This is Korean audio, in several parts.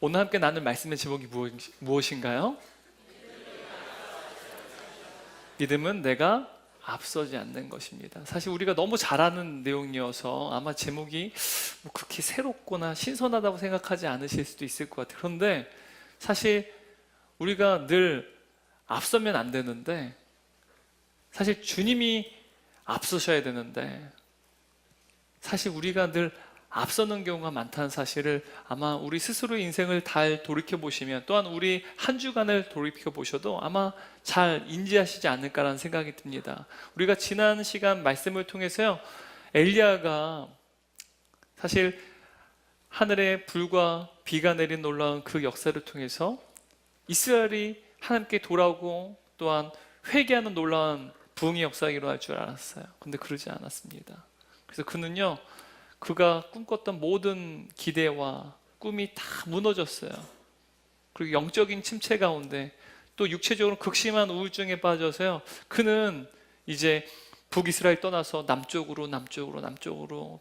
오늘 함께 나눌 말씀의 제목이 무엇인가요? 믿음은 내가 앞서지 않는 것입니다. 사실 우리가 너무 잘 아는 내용이어서 아마 제목이 뭐 그렇게 새롭거나 신선하다고 생각하지 않으실 수도 있을 것 같아요. 그런데 사실 우리가 늘 앞서면 안 되는데, 사실 주님이 앞서셔야 되는데, 사실 우리가 늘 앞서는 경우가 많다는 사실을 아마 우리 스스로의 인생을 잘 돌이켜보시면, 또한 우리 한 주간을 돌이켜보셔도 아마 잘 인지하시지 않을까라는 생각이 듭니다. 우리가 지난 시간 말씀을 통해서요, 엘리야가 사실 하늘에 불과 비가 내린 놀라운 그 역사를 통해서 이스라엘이 하나님께 돌아오고 또한 회개하는 놀라운 부흥의 역사가 일어날 줄 알았어요. 근데 그러지 않았습니다. 그래서 그는요, 그가 꿈꿨던 모든 기대와 꿈이 다 무너졌어요. 그리고 영적인 침체 가운데 또 육체적으로 극심한 우울증에 빠져서요, 그는 이제 북이스라엘 떠나서 남쪽으로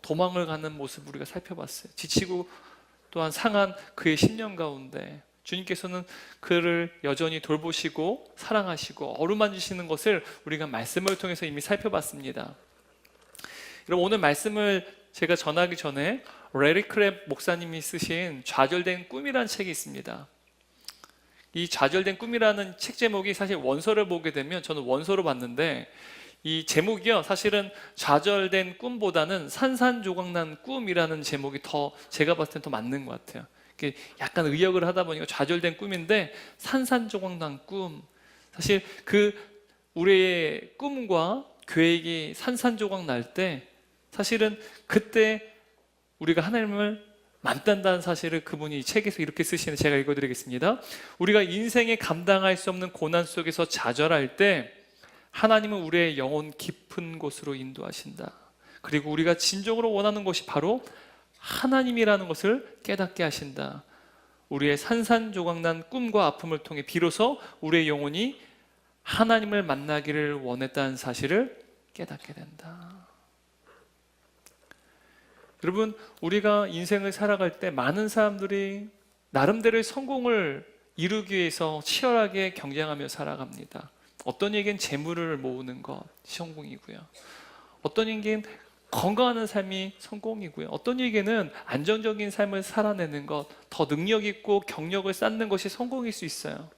도망을 가는 모습을 우리가 살펴봤어요. 지치고 또한 상한 그의 10년 가운데 주님께서는 그를 여전히 돌보시고 사랑하시고 어루만지시는 것을 우리가 말씀을 통해서 이미 살펴봤습니다. 그럼 오늘 말씀을 제가 전하기 전에 레리 크랩 목사님이 쓰신 좌절된 꿈이라는 책이 있습니다. 이 좌절된 꿈이라는 책 제목이, 사실 원서를 보게 되면, 저는 원서로 봤는데 이 제목이요, 사실은 좌절된 꿈보다는 산산조각난 꿈이라는 제목이 더, 제가 봤을 땐 더 맞는 것 같아요. 약간 의역을 하다 보니까 좌절된 꿈인데, 산산조각난 꿈, 사실 그 우리의 꿈과 계획이 산산조각 날 때, 사실은 그때 우리가 하나님을 만난다는 사실을 그분이 이 책에서 이렇게 쓰시는, 제가 읽어드리겠습니다. 우리가 인생에 감당할 수 없는 고난 속에서 좌절할 때 하나님은 우리의 영혼 깊은 곳으로 인도하신다. 그리고 우리가 진정으로 원하는 것이 바로 하나님이라는 것을 깨닫게 하신다. 우리의 산산조각난 꿈과 아픔을 통해 비로소 우리의 영혼이 하나님을 만나기를 원했다는 사실을 깨닫게 된다. 여러분, 우리가 인생을 살아갈 때 많은 사람들이 나름대로의 성공을 이루기 위해서 치열하게 경쟁하며 살아갑니다. 어떤 이에겐 재물을 모으는 것 성공이고요, 어떤 이에겐 건강한 삶이 성공이고요, 어떤 이에게는 안정적인 삶을 살아내는 것, 더 능력 있고 경력을 쌓는 것이 성공일 수 있어요.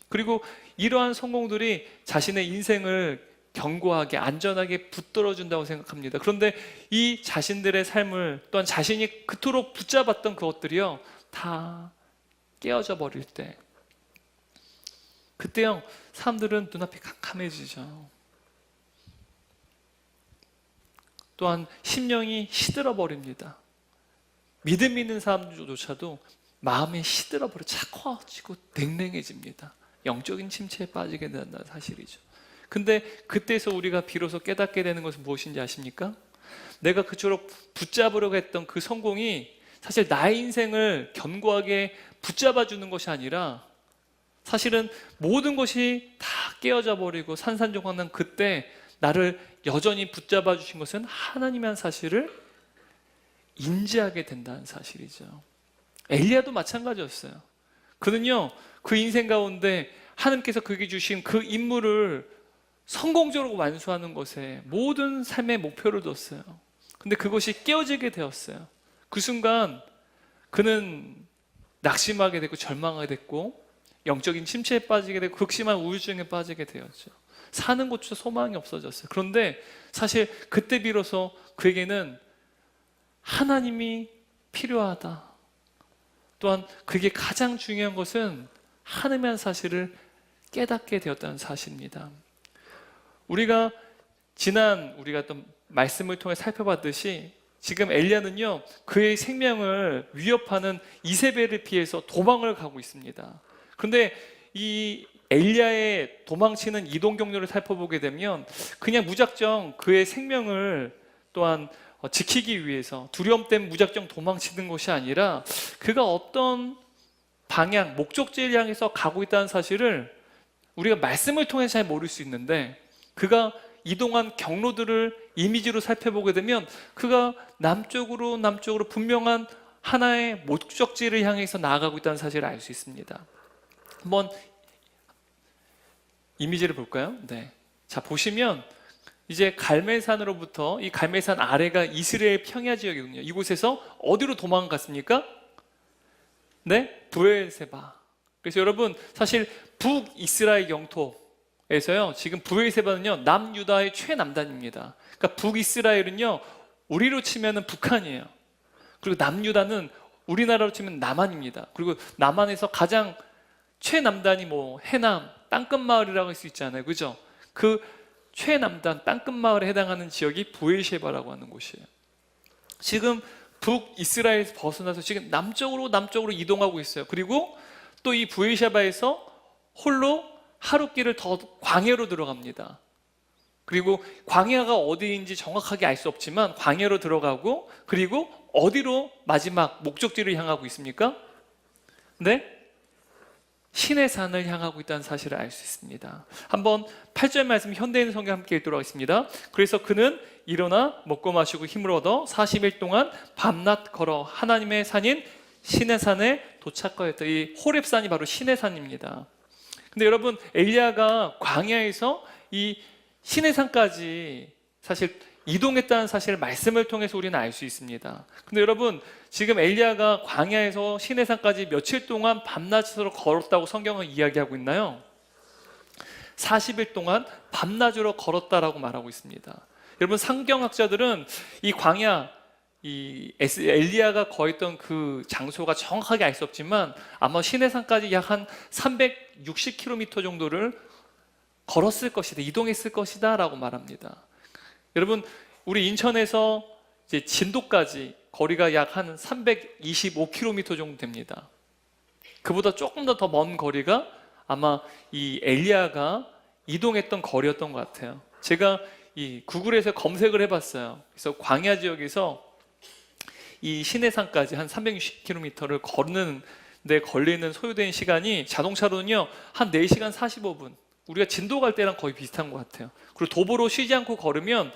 그리고 이러한 성공들이 자신의 인생을 견고하게 안전하게 붙들어준다고 생각합니다. 그런데 이 자신들의 삶을, 또한 자신이 그토록 붙잡았던 그것들이요, 다 깨어져 버릴 때, 그때요, 사람들은 눈앞이 캄캄해지죠. 또한 심령이 시들어 버립니다. 믿음 있는 사람들조차도 마음이 시들어 버려 차가워지고 냉랭해집니다. 영적인 침체에 빠지게 된다는 사실이죠. 근데 그때서 우리가 비로소 깨닫게 되는 것은 무엇인지 아십니까? 내가 그토록 붙잡으려고 했던 그 성공이 사실 나의 인생을 견고하게 붙잡아 주는 것이 아니라, 사실은 모든 것이 다 깨어져 버리고 산산조각난 그때 나를 여전히 붙잡아 주신 것은 하나님이라는 사실을 인지하게 된다는 사실이죠. 엘리야도 마찬가지였어요. 그는요, 그 인생 가운데 하나님께서 그에게 주신 그 임무를 성공적으로 완수하는 것에 모든 삶의 목표를 뒀어요. 근데 그것이 깨어지게 되었어요. 그 순간 그는 낙심하게 됐고 절망하게 됐고 영적인 침체에 빠지게 되고 극심한 우울증에 빠지게 되었죠. 사는 것조차 소망이 없어졌어요. 그런데 사실 그때 비로소 그에게는 하나님이 필요하다, 또한 그게 가장 중요한 것은 하나님이라는 사실을 깨닫게 되었다는 사실입니다. 우리가 또 말씀을 통해 살펴봤듯이, 지금 엘리야는요, 그의 생명을 위협하는 이세벨을 피해서 도망을 가고 있습니다. 그런데 이 엘리야의 도망치는 이동 경로를 살펴보게 되면 그냥 무작정 그의 생명을 또한 지키기 위해서 두려움 때문에 무작정 도망치는 것이 아니라, 그가 어떤 방향, 목적지를 향해서 가고 있다는 사실을 우리가 말씀을 통해 잘 모를 수 있는데, 그가 이동한 경로들을 이미지로 살펴보게 되면 그가 남쪽으로 분명한 하나의 목적지를 향해서 나아가고 있다는 사실을 알 수 있습니다. 한번 이미지를 볼까요? 네. 자, 보시면 이제 갈멜산으로부터, 이 갈멜산 아래가 이스라엘 평야 지역이거든요. 이곳에서 어디로 도망갔습니까? 네, 브에르세바. 그래서 여러분, 사실 북이스라엘 영토에서요, 지금 브에르세바는요 남유다의 최남단입니다. 그러니까 북이스라엘은요 우리로 치면은 북한이에요. 그리고 남유다는 우리나라로 치면 남한입니다. 그리고 남한에서 가장 최남단이 뭐 해남, 땅끝마을이라고 할 수 있잖아요, 그죠? 그 최남단 땅끝마을에 해당하는 지역이 브에르세바라고 하는 곳이에요. 지금 북이스라엘에서 벗어나서 지금 남쪽으로 이동하고 있어요. 그리고 또 이 브에르세바에서 홀로 하루길을 더 광야로 들어갑니다. 그리고 광야가 어디인지 정확하게 알 수 없지만 광야로 들어가고, 그리고 어디로 마지막 목적지를 향하고 있습니까? 네? 시내산을 향하고 있다는 사실을 알 수 있습니다. 한번 8절 말씀 현대인 성경 함께 읽도록 하겠습니다. 그래서 그는 일어나 먹고 마시고 힘을 얻어 40일 동안 밤낮 걸어 하나님의 산인 시내산에 도착하였다. 이 호렙산이 바로 시내산입니다. 근데 여러분, 엘리야가 광야에서 이 시내산까지 사실 이동했다는 사실을 말씀을 통해서 우리는 알 수 있습니다. 근데 여러분, 지금 엘리야가 광야에서 시내산까지 며칠 동안 밤낮으로 걸었다고 성경은 이야기하고 있나요? 40일 동안 밤낮으로 걸었다라고 말하고 있습니다. 여러분, 성경학자들은 이 광야, 이 엘리야가 거했던 그 장소가 정확하게 알 수 없지만 아마 시내산까지 약 한 360km 정도를 걸었을 것이다, 이동했을 것이다 라고 말합니다. 여러분, 우리 인천에서 이제 진도까지 거리가 약 한 325km 정도 됩니다. 그보다 조금 더 먼 거리가 아마 이 엘리야가 이동했던 거리였던 것 같아요. 제가 이 구글에서 검색을 해봤어요. 그래서 광야 지역에서 이 시내산까지 한 360km를 걷는 데 걸리는 소요된 시간이 자동차로는요 한 4시간 45분, 우리가 진도 갈 때랑 거의 비슷한 것 같아요. 그리고 도보로 쉬지 않고 걸으면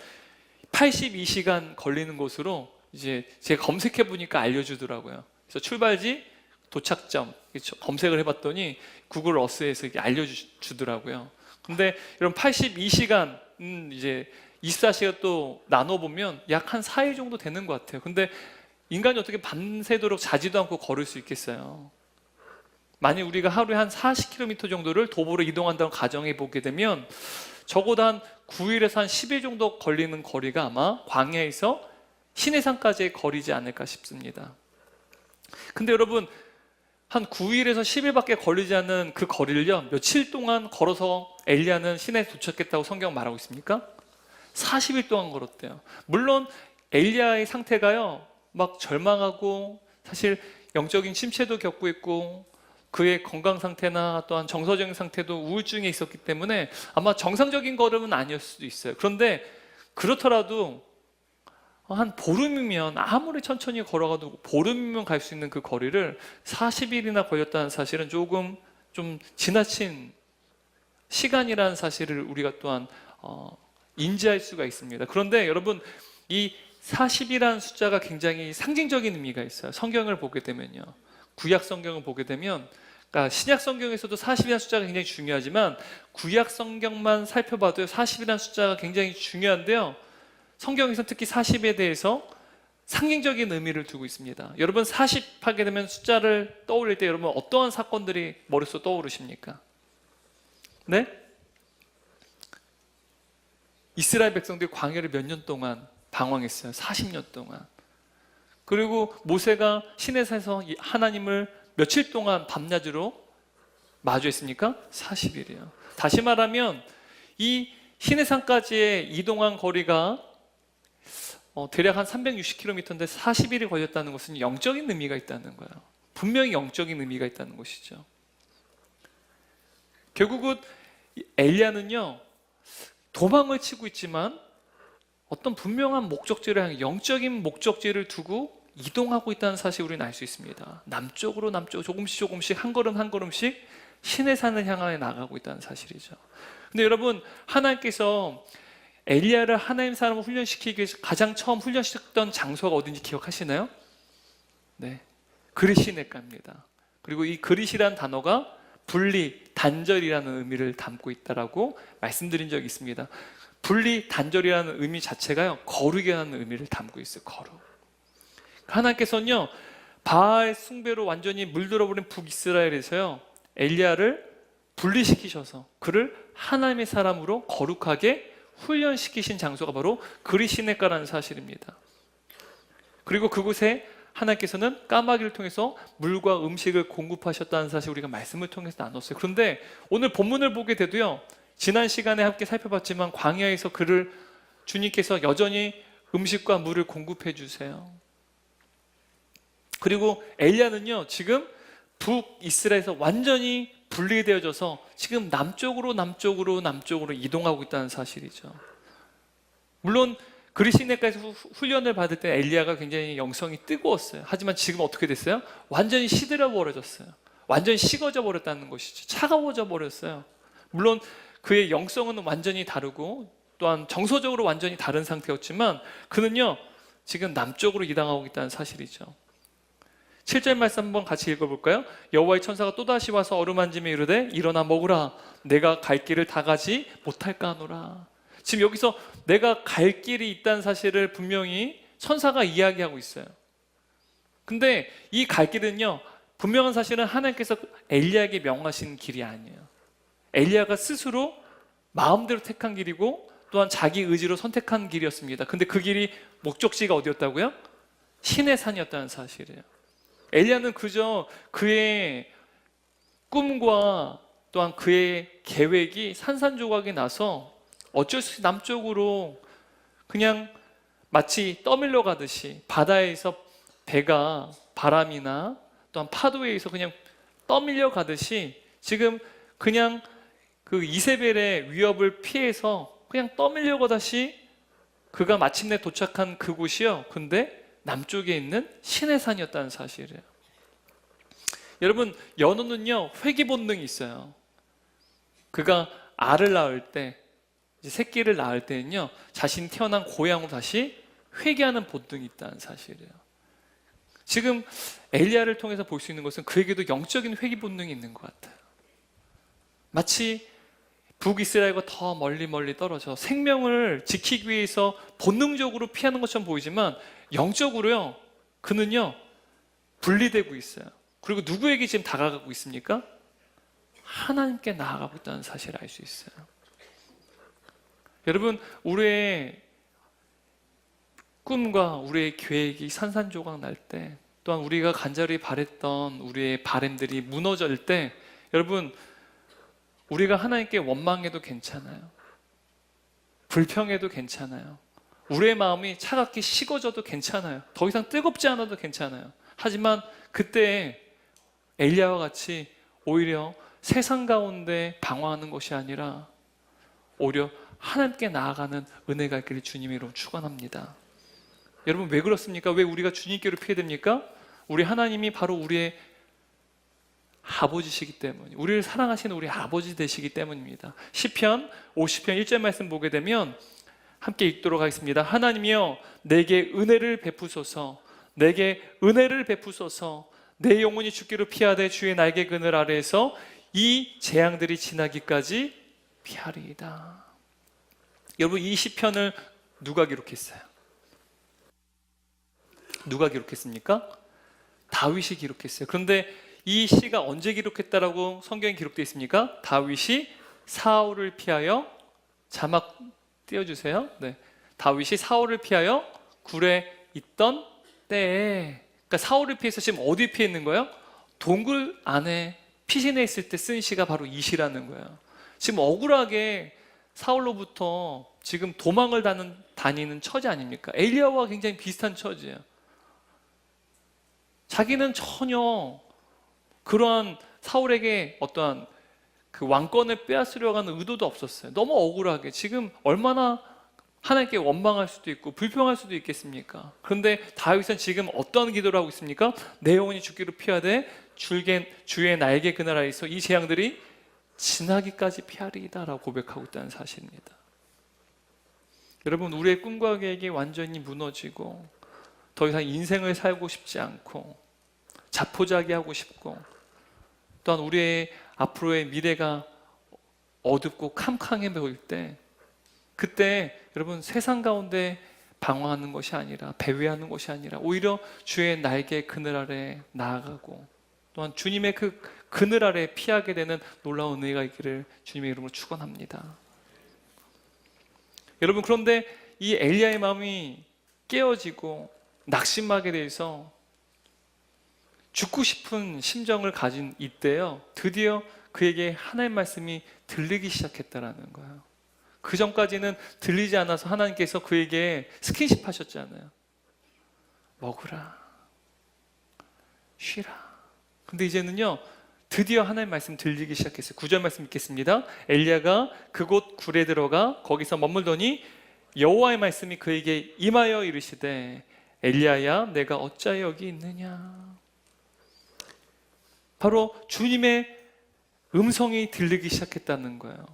82시간 걸리는 곳으로 이제 제가 검색해 보니까 알려주더라고요. 그래서 출발지, 도착점 검색을 해봤더니 구글 어스에서 이게 알려주더라고요. 근데 이런 82시간 이제 24시간 또 나눠보면 약 한 4일 정도 되는 것 같아요. 근데 인간이 어떻게 밤새도록 자지도 않고 걸을 수 있겠어요? 만약 우리가 하루에 한 40km 정도를 도보로 이동한다고 가정해 보게 되면 적어도 한 9일에서 한 10일 정도 걸리는 거리가 아마 광야에서 시내산까지의 거리지 않을까 싶습니다. 근데 여러분, 한 9일에서 10일밖에 걸리지 않는 그 거리를요 며칠 동안 걸어서 엘리야는 시내에 도착했다고 성경 말하고 있습니까? 40일 동안 걸었대요. 물론 엘리야의 상태가요 막 절망하고 사실 영적인 침체도 겪고 있고 그의 건강 상태나 또한 정서적인 상태도 우울증에 있었기 때문에 아마 정상적인 걸음은 아니었을 수도 있어요. 그런데 그렇더라도 한 보름이면, 아무리 천천히 걸어가도 보름이면 갈 수 있는 그 거리를 40일이나 걸렸다는 사실은 조금 좀 지나친 시간이라는 사실을 우리가 또한 인지할 수가 있습니다. 그런데 여러분, 이 40이라는 숫자가 굉장히 상징적인 의미가 있어요. 성경을 보게 되면요, 구약 성경을 보게 되면, 그러니까 신약 성경에서도 40이라는 숫자가 굉장히 중요하지만 구약 성경만 살펴봐도 40이라는 숫자가 굉장히 중요한데요, 성경에서 특히 40에 대해서 상징적인 의미를 두고 있습니다. 여러분, 40 하게 되면 숫자를 떠올릴 때 여러분 어떠한 사건들이 머릿속에 떠오르십니까? 네? 이스라엘 백성들이 광야를 몇 년 동안 방황했어요. 40년 동안. 그리고 모세가 시내산에서 하나님을 며칠 동안 밤낮으로 마주했습니까? 40일이에요. 다시 말하면 이 시내산까지의 이동한 거리가 대략 한 360km인데 40일이 걸렸다는 것은 영적인 의미가 있다는 거예요. 분명히 영적인 의미가 있다는 것이죠. 결국은 엘리야는요 도망을 치고 있지만 어떤 분명한 목적지를 향해, 영적인 목적지를 두고 이동하고 있다는 사실을 우리는 알 수 있습니다. 남쪽으로 조금씩 한 걸음 한 걸음씩 시내산을 향해 나가고 있다는 사실이죠. 근데 여러분, 하나님께서 엘리야를 하나님 사람을 훈련시키기 위해서 가장 처음 훈련시켰던 장소가 어딘지 기억하시나요? 네, 그리시네가입니다. 그리고 이 그리시란 단어가 분리, 단절이라는 의미를 담고 있다라고 말씀드린 적이 있습니다. 분리, 단절이라는 의미 자체가요, 거룩이라는 의미를 담고 있어요. 거룩. 하나님께서는요, 바알 숭배로 완전히 물들어버린 북이스라엘에서요, 엘리야를 분리시키셔서 그를 하나님의 사람으로 거룩하게 훈련시키신 장소가 바로 그리시네가라는 사실입니다. 그리고 그곳에 하나님께서는 까마귀를 통해서 물과 음식을 공급하셨다는 사실 우리가 말씀을 통해서 나눴어요. 그런데 오늘 본문을 보게 돼도요, 지난 시간에 함께 살펴봤지만 광야에서 그를 주님께서 여전히 음식과 물을 공급해 주세요. 그리고 엘리야는요, 지금 북이스라엘에서 완전히 분리되어져서 지금 남쪽으로 이동하고 있다는 사실이죠. 물론 그리시네가에서 훈련을 받을 때 엘리야가 굉장히 영성이 뜨거웠어요. 하지만 지금 어떻게 됐어요? 완전히 시들어 버려졌어요. 완전히 식어져 버렸다는 것이죠. 차가워져 버렸어요. 물론 그의 영성은 완전히 다르고 또한 정서적으로 완전히 다른 상태였지만 그는요, 지금 남쪽으로 이동하고 있다는 사실이죠. 7절 말씀 한번 같이 읽어볼까요? 여호와의 천사가 또다시 와서 어루만지며 이르되 일어나 먹으라. 내가 갈 길을 다 가지 못할까 하노라. 지금 여기서 내가 갈 길이 있다는 사실을 분명히 천사가 이야기하고 있어요. 근데 이 갈 길은요, 분명한 사실은 하나님께서 엘리야에게 명하신 길이 아니에요. 엘리야가 스스로 마음대로 택한 길이고 또한 자기 의지로 선택한 길이었습니다. 근데 그 길이 목적지가 어디였다고요? 신의 산이었다는 사실이에요. 엘리야는 그저 그의 꿈과 또한 그의 계획이 산산조각이 나서 어쩔 수 없이 남쪽으로 그냥 마치 떠밀려 가듯이 바다에서 배가 바람이나 또한 파도에 의해서 그냥 떠밀려 가듯이 지금 그냥 그 이세벨의 위협을 피해서 그냥 떠밀려 가다시 그가 마침내 도착한 그곳이요, 근데 남쪽에 있는 신의 산이었다는 사실이에요. 여러분, 연어는요, 회귀 본능이 있어요. 그가 알을 낳을 때, 이제 새끼를 낳을 때는요, 자신이 태어난 고향으로 다시 회귀하는 본능이 있다는 사실이에요. 지금 엘리야를 통해서 볼 수 있는 것은 그에게도 영적인 회귀 본능이 있는 것 같아요. 마치 북이스라엘과 더 멀리 떨어져 생명을 지키기 위해서 본능적으로 피하는 것처럼 보이지만 영적으로요, 그는요 분리되고 있어요. 그리고 누구에게 지금 다가가고 있습니까? 하나님께 나아가고 있다는 사실을 알 수 있어요. 여러분, 우리의 꿈과 우리의 계획이 산산조각 날 때, 또한 우리가 간절히 바랬던 우리의 바램들이 무너질 때, 여러분, 우리가 하나님께 원망해도 괜찮아요. 불평해도 괜찮아요. 우리의 마음이 차갑게 식어져도 괜찮아요. 더 이상 뜨겁지 않아도 괜찮아요. 하지만 그때 엘리야와 같이 오히려 세상 가운데 방황하는 것이 아니라 오히려 하나님께 나아가는 은혜가 있기를 주님의 이름으로 축원합니다. 여러분, 왜 그렇습니까? 왜 우리가 주님께로 피해 됩니까? 우리 하나님이 바로 우리의 아버지시기 때문에, 우리를 사랑하시는 우리 아버지 되시기 때문입니다. 시편 50편 1절 말씀 보게 되면 함께 읽도록 하겠습니다. 하나님이여, 내게 은혜를 베푸소서. 내게 은혜를 베푸소서. 내 영혼이 죽기를 피하되 주의 날개 그늘 아래에서 이 재앙들이 지나기까지 피하리이다. 여러분, 이 시편을 누가 기록했어요? 누가 기록했습니까? 다윗이 기록했어요. 그런데 이 시가 언제 기록했다라고 성경에 기록되어 있습니까? 다윗이 사울을 피하여, 자막 띄워주세요. 네. 다윗이 사울을 피하여 굴에 있던 때에, 그러니까 사울을 피해서 지금 어디 피해 있는 거예요? 동굴 안에 피신해 있을 때 쓴 시가 바로 이 시라는 거예요. 지금 억울하게 사울로부터 지금 도망을 다니는 처지 아닙니까? 엘리야와 굉장히 비슷한 처지예요. 자기는 전혀 그러한 사울에게 어떠한 그 왕권을 빼앗으려고 하는 의도도 없었어요. 너무 억울하게 지금 얼마나 하나님께 원망할 수도 있고 불평할 수도 있겠습니까? 그런데 다윗은 지금 어떤 기도를 하고 있습니까? 내 영혼이 죽기를 피하되 주의 날개 그늘 아래에서 이 재앙들이 지나기까지 피하리이다 라고 고백하고 있다는 사실입니다. 여러분, 우리의 꿈과 계획이 완전히 무너지고 더 이상 인생을 살고 싶지 않고 자포자기하고 싶고, 또한 우리의 앞으로의 미래가 어둡고 캄캄해 보일 때, 그때 여러분 세상 가운데 방황하는 것이 아니라, 배회하는 것이 아니라 오히려 주의 날개 그늘 아래 나아가고, 또한 주님의 그 그늘 아래 피하게 되는 놀라운 은혜가 있기를 주님의 이름으로 축원합니다. 여러분, 그런데 이 엘리야의 마음이 깨어지고 낙심하게 돼서 죽고 싶은 심정을 가진 이때요, 드디어 그에게 하나님의 말씀이 들리기 시작했다라는 거예요. 그 전까지는 들리지 않아서 하나님께서 그에게 스킨십 하셨잖아요. 먹으라, 쉬라. 근데 이제는요, 드디어 하나님의 말씀 들리기 시작했어요. 9절 말씀 읽겠습니다. 엘리야가 그곳 굴에 들어가 거기서 머물더니 여호와의 말씀이 그에게 임하여 이르시되, 엘리야야, 내가 어찌하여 여기 있느냐. 바로 주님의 음성이 들리기 시작했다는 거예요.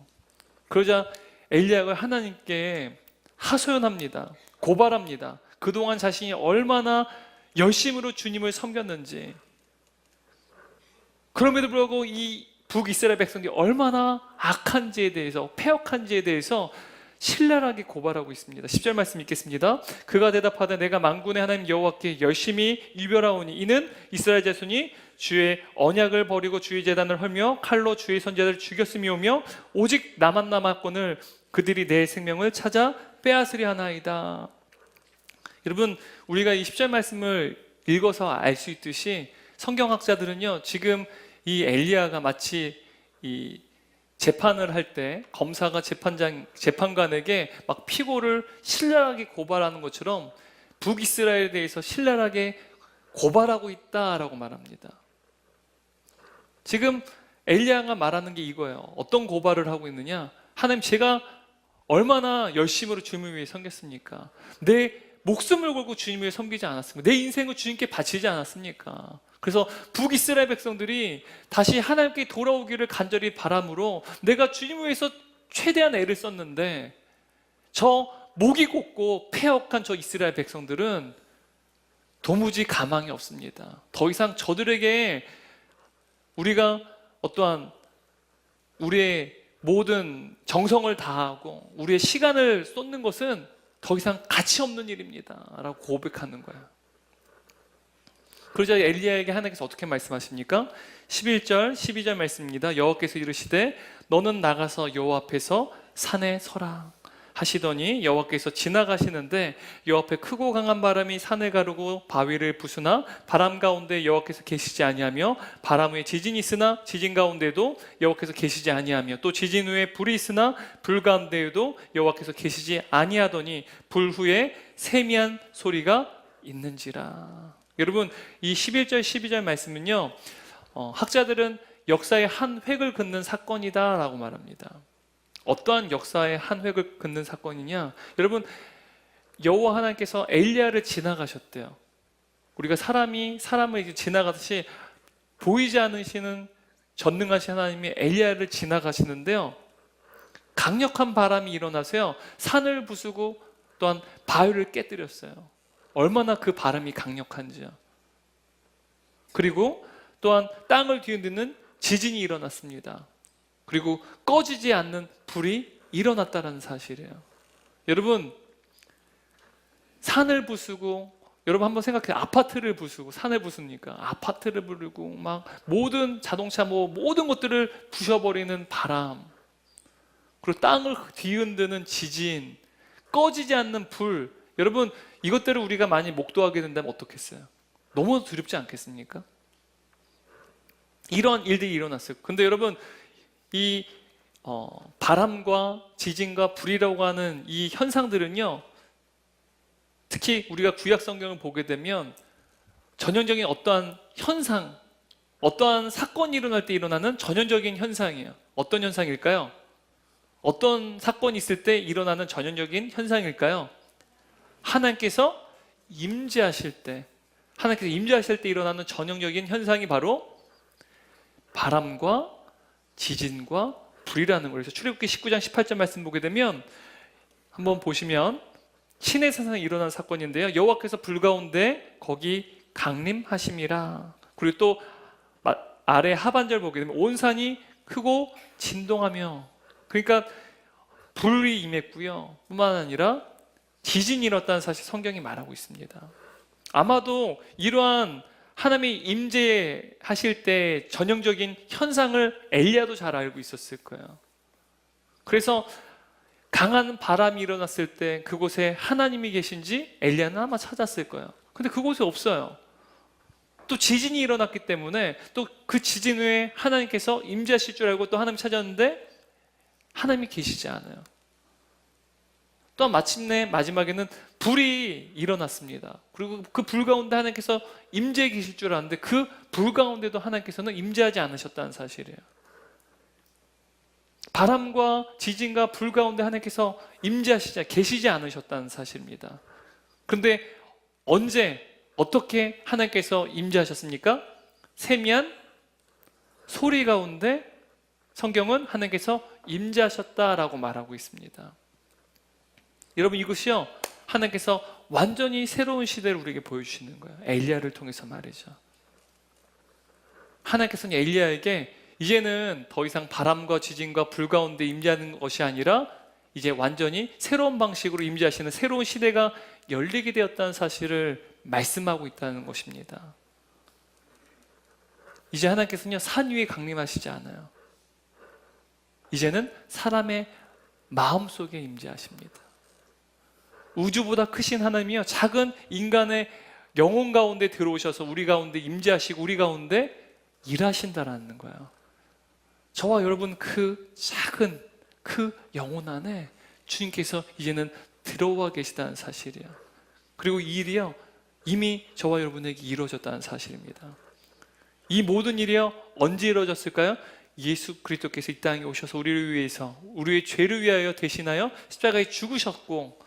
그러자 엘리야가 하나님께 하소연합니다. 고발합니다. 그동안 자신이 얼마나 열심으로 주님을 섬겼는지, 그럼에도 불구하고 이 북이스라엘 백성들이 얼마나 악한지에 대해서, 패역한지에 대해서 신랄하게 고발하고 있습니다. 10절 말씀 읽겠습니다. 그가 대답하되, 내가 만군의 하나님 여호와께 열심히 유별하오니 이는 이스라엘 자손이 주의 언약을 버리고 주의 제단을 헐며 칼로 주의 선지자들을 죽였음이오며 오직 나만 남았거늘 그들이 내 생명을 찾아 빼앗으려 하나이다. 여러분, 우리가 이 10절 말씀을 읽어서 알 수 있듯이 성경학자들은요, 지금 이 엘리야가 마치 이 재판을 할 때 검사가 재판관에게 막 피고를 신랄하게 고발하는 것처럼 북이스라엘에 대해서 신랄하게 고발하고 있다라고 말합니다. 지금 엘리야가 말하는 게 이거예요. 어떤 고발을 하고 있느냐? 하나님, 제가 얼마나 열심으로 주님을 위해 섬겼습니까? 내 목숨을 걸고 주님을 위해 섬기지 않았습니까? 내 인생을 주님께 바치지 않았습니까? 그래서 북이스라엘 백성들이 다시 하나님께 돌아오기를 간절히 바람으로 내가 주님을 위해서 최대한 애를 썼는데, 저 목이 곧고 패역한 저 이스라엘 백성들은 도무지 가망이 없습니다. 더 이상 저들에게 우리가 어떠한 우리의 모든 정성을 다하고 우리의 시간을 쏟는 것은 더 이상 가치 없는 일입니다 라고 고백하는 거예요. 그러자 엘리야에게 하나님께서 어떻게 말씀하십니까? 11절 12절 말씀입니다. 여호와께서 이르시되, 너는 나가서 여호와 앞에서 산에 서라 하시더니 여호와께서 지나가시는데 여호와 앞에 크고 강한 바람이 산을 가르고 바위를 부수나 바람 가운데 여호와께서 계시지 아니하며, 바람 후에 지진이 있으나 지진 가운데도 여호와께서 계시지 아니하며, 또 지진 후에 불이 있으나 불 가운데에도 여호와께서 계시지 아니하더니 불 후에 세미한 소리가 있는지라. 여러분, 이 11절 12절 말씀은요, 학자들은 역사의 한 획을 긋는 사건이다 라고 말합니다. 어떠한 역사의 한 획을 긋는 사건이냐? 여러분, 여호와 하나님께서 엘리야를 지나가셨대요. 우리가 사람을 이제 지나가듯이 보이지 않으시는 전능하신 하나님이 엘리야를 지나가시는데요, 강력한 바람이 일어나서요, 산을 부수고 또한 바위를 깨뜨렸어요. 얼마나 그 바람이 강력한지요. 그리고 또한 땅을 뒤흔드는 지진이 일어났습니다. 그리고 꺼지지 않는 불이 일어났다는 사실이에요. 여러분, 산을 부수고, 여러분 한번 생각해요. 아파트를 부수고 산을 부수니까 아파트를 부르고 막 모든 자동차 모든 것들을 부셔버리는 바람, 그리고 땅을 뒤흔드는 지진, 꺼지지 않는 불. 여러분, 이것들을 우리가 많이 목도하게 된다면 어떻겠어요? 너무 두렵지 않겠습니까? 이런 일들이 일어났어요. 근데 여러분, 이 바람과 지진과 불이라고 하는 이 현상들은요, 특히 우리가 구약 성경을 보게 되면 전형적인 어떠한 현상, 어떠한 사건이 일어날 때 일어나는 전형적인 현상이에요. 어떤 현상일까요? 어떤 사건이 있을 때 일어나는 전형적인 현상일까요? 하나님께서 임재하실 때 일어나는 전형적인 현상이 바로 바람과 지진과 불이라는 거예요. 그래서 출애굽기 19장 18절 말씀 보게 되면 한번 보시면 시내산에 일어난 사건인데요, 여호와께서 불 가운데 거기 강림하심이라. 그리고 또 아래 하반절 보게 되면 온 산이 크고 진동하며, 그러니까 불이 임했고요. 뿐만 아니라 지진이 일었다는 사실 성경이 말하고 있습니다. 아마도 이러한 하나님이 임재하실 때 전형적인 현상을 엘리야도 잘 알고 있었을 거예요. 그래서 강한 바람이 일어났을 때 그곳에 하나님이 계신지 엘리야는 아마 찾았을 거예요. 근데 그곳에 없어요. 또 지진이 일어났기 때문에 또 그 지진 후에 하나님께서 임재하실 줄 알고 또 하나님 찾았는데 하나님이 계시지 않아요. 또한 마침내 마지막에는 불이 일어났습니다. 그리고 그 불 가운데 하나님께서 임재해 계실 줄 알았는데 그 불 가운데도 하나님께서는 임재하지 않으셨다는 사실이에요. 바람과 지진과 불 가운데 하나님께서 임재하시지 계시지 않으셨다는 사실입니다. 그런데 언제 어떻게 하나님께서 임재하셨습니까? 세미한 소리 가운데 성경은 하나님께서 임재하셨다라고 말하고 있습니다. 여러분, 이것이요 하나님께서 완전히 새로운 시대를 우리에게 보여주시는 거예요. 엘리야를 통해서 말이죠. 하나님께서는 엘리야에게 이제는 더 이상 바람과 지진과 불 가운데 임재하는 것이 아니라 이제 완전히 새로운 방식으로 임재하시는 새로운 시대가 열리게 되었다는 사실을 말씀하고 있다는 것입니다. 이제 하나님께서는요 산 위에 강림하시지 않아요. 이제는 사람의 마음속에 임재하십니다. 우주보다 크신 하나님이요 작은 인간의 영혼 가운데 들어오셔서 우리 가운데 임재하시고 우리 가운데 일하신다라는 거예요. 저와 여러분 그 작은 그 영혼 안에 주님께서 이제는 들어와 계시다는 사실이에요. 그리고 이 일이요 이미 저와 여러분에게 이루어졌다는 사실입니다. 이 모든 일이요 언제 이루어졌을까요? 예수 그리스도께서 이 땅에 오셔서 우리를 위해서 우리의 죄를 위하여 대신하여 십자가에 죽으셨고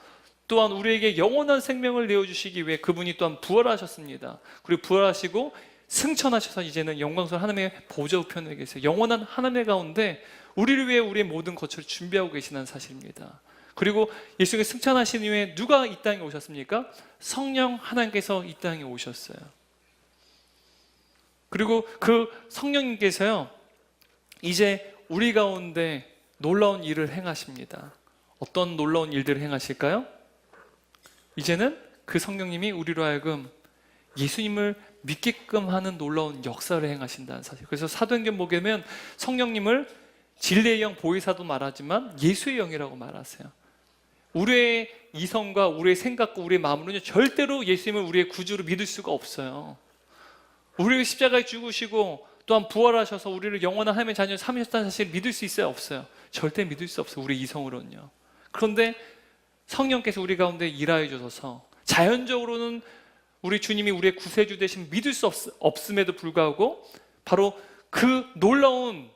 또한 우리에게 영원한 생명을 내어주시기 위해 그분이 또한 부활하셨습니다. 그리고 부활하시고 승천하셔서 이제는 영광스러운 하나님의 보좌 우편에 계세요. 영원한 하나님의 가운데 우리를 위해 우리의 모든 것을 준비하고 계시는 사실입니다. 그리고 예수님께서 승천하신 이후에 누가 이 땅에 오셨습니까? 성령 하나님께서 이 땅에 오셨어요. 그리고 그 성령님께서요 이제 우리 가운데 놀라운 일을 행하십니다. 어떤 놀라운 일들을 행하실까요? 이제는 그 성령님이 우리로 하여금 예수님을 믿게끔 하는 놀라운 역사를 행하신다는 사실. 그래서 사도행전 보게 되면 성령님을 진리의 영, 보혜사도 말하지만 예수의 영이라고 말하세요. 우리의 이성과 우리의 생각과 우리의 마음으로는 절대로 예수님을 우리의 구주로 믿을 수가 없어요. 우리를 십자가에 죽으시고 또한 부활하셔서 우리를 영원한 하나님의 자녀로 삼으셨다는 사실을 믿을 수 있어요? 없어요? 절대 믿을 수 없어요. 우리 이성으로는요. 그런데 성령께서 우리 가운데 일하여 주셔서 자연적으로는 우리 주님이 우리의 구세주 되신 믿을 수 없음에도 불구하고 바로 그 놀라운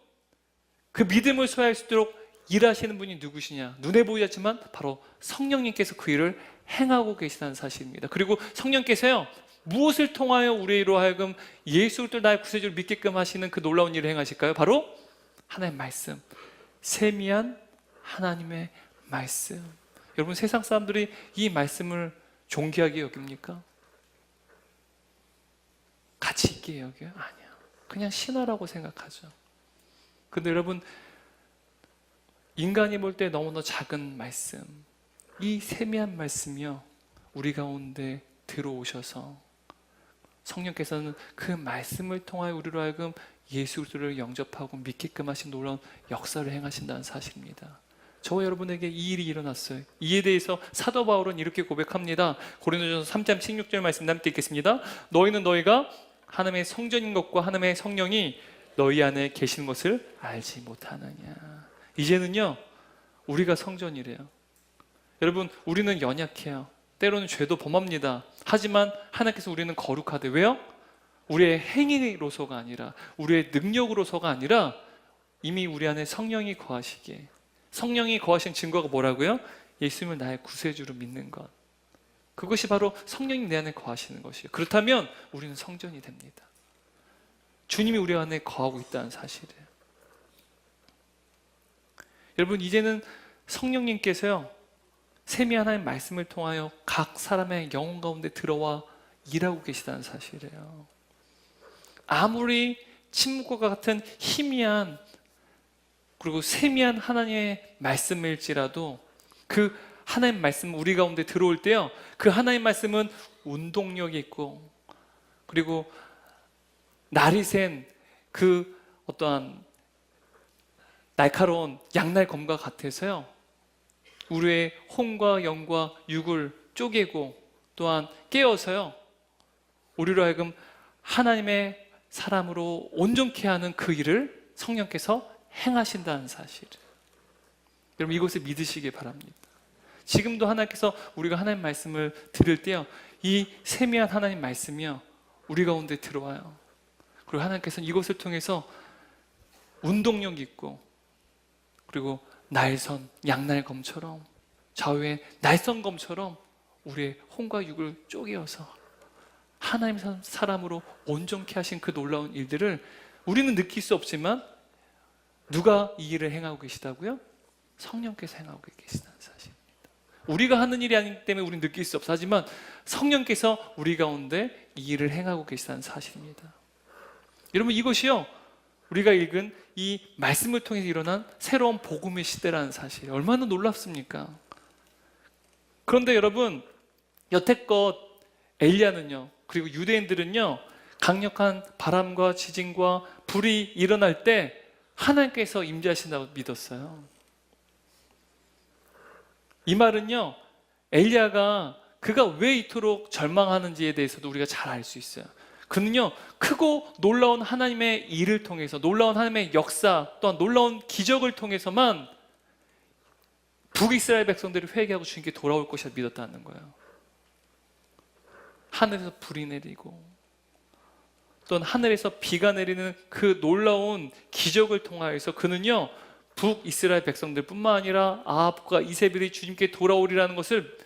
그 믿음을 소유할 수 있도록 일하시는 분이 누구시냐? 눈에 보이지 않지만 바로 성령님께서 그 일을 행하고 계시다는 사실입니다. 그리고 성령께서요 무엇을 통하여 우리로 하여금 예수 그리스도를 나의 구세주를 믿게끔 하시는 그 놀라운 일을 행하실까요? 바로 하나님의 말씀, 세미한 하나님의 말씀. 여러분 세상 사람들이 이 말씀을 존귀하게 여깁니까? 가치 있게 여겨요? 아니요. 그냥 신화라고 생각하죠. 근데 여러분 인간이 볼 때 너무나 작은 말씀, 이 세미한 말씀이요 우리 가운데 들어오셔서 성령께서는 그 말씀을 통하여 우리로 하여금 예수 그리스도를 영접하고 믿게끔 하신 놀라운 역사를 행하신다는 사실입니다. 저와 여러분에게 이 일이 일어났어요. 이에 대해서 사도 바울은 이렇게 고백합니다. 고린도전서 3장 16절 말씀 함께 읽겠습니다. 너희는 너희가 하나님의 성전인 것과 하나님의 성령이 너희 안에 계시는 것을 알지 못하느냐. 이제는요 우리가 성전이래요. 여러분 우리는 연약해요. 때로는 죄도 범합니다. 하지만 하나님께서 우리는 거룩하대. 왜요? 우리의 행위로서가 아니라 우리의 능력으로서가 아니라 이미 우리 안에 성령이 거하시기에, 성령이 거하신 증거가 뭐라고요? 예수님을 나의 구세주로 믿는 것. 그것이 바로 성령이 내 안에 거하시는 것이에요. 그렇다면 우리는 성전이 됩니다. 주님이 우리 안에 거하고 있다는 사실이에요. 여러분 이제는 성령님께서요 세미한 하나님의 말씀을 통하여 각 사람의 영혼 가운데 들어와 일하고 계시다는 사실이에요. 아무리 침묵과 같은 희미한 그리고 세미한 하나님의 말씀일지라도 그 하나님 말씀 우리 가운데 들어올 때요, 그 하나님 말씀은 운동력이 있고 그리고 날이 샌 그 어떠한 날카로운 양날검과 같아서요, 우리의 혼과 영과 육을 쪼개고 또한 깨어서요, 우리로 하여금 하나님의 사람으로 온전케 하는 그 일을 성령께서 행하신다는 사실, 여러분 이것을 믿으시기 바랍니다. 지금도 하나님께서 우리가 하나님 말씀을 들을 때요, 이 세미한 하나님 말씀이요 우리 가운데 들어와요. 그리고 하나님께서는 이것을 통해서 운동력 있고 그리고 날선 양날검처럼 좌우의 날선검처럼 우리의 혼과 육을 쪼개어서 하나님 사람으로 온전케 하신 그 놀라운 일들을 우리는 느낄 수 없지만 누가 이 일을 행하고 계시다고요? 성령께서 행하고 계시다는 사실입니다. 우리가 하는 일이 아니기 때문에 우리는 느낄 수 없어. 하지만 성령께서 우리 가운데 이 일을 행하고 계시다는 사실입니다. 여러분 이것이요, 우리가 읽은 이 말씀을 통해서 일어난 새로운 복음의 시대라는 사실, 얼마나 놀랍습니까? 그런데 여러분, 여태껏 엘리야는요, 그리고 유대인들은요, 강력한 바람과 지진과 불이 일어날 때 하나님께서 임재하신다고 믿었어요. 이 말은요, 엘리야가 그가 왜 이토록 절망하는지에 대해서도 우리가 잘 알 수 있어요. 그는요, 크고 놀라운 하나님의 일을 통해서, 놀라운 하나님의 역사 또한 놀라운 기적을 통해서만 북이스라엘 백성들이 회개하고 주님께 돌아올 것이라 믿었다는 거예요. 하늘에서 불이 내리고 또한 하늘에서 비가 내리는 그 놀라운 기적을 통하여서 그는요, 북이스라엘 백성들 뿐만 아니라 아합과 이세벨이 주님께 돌아오리라는 것을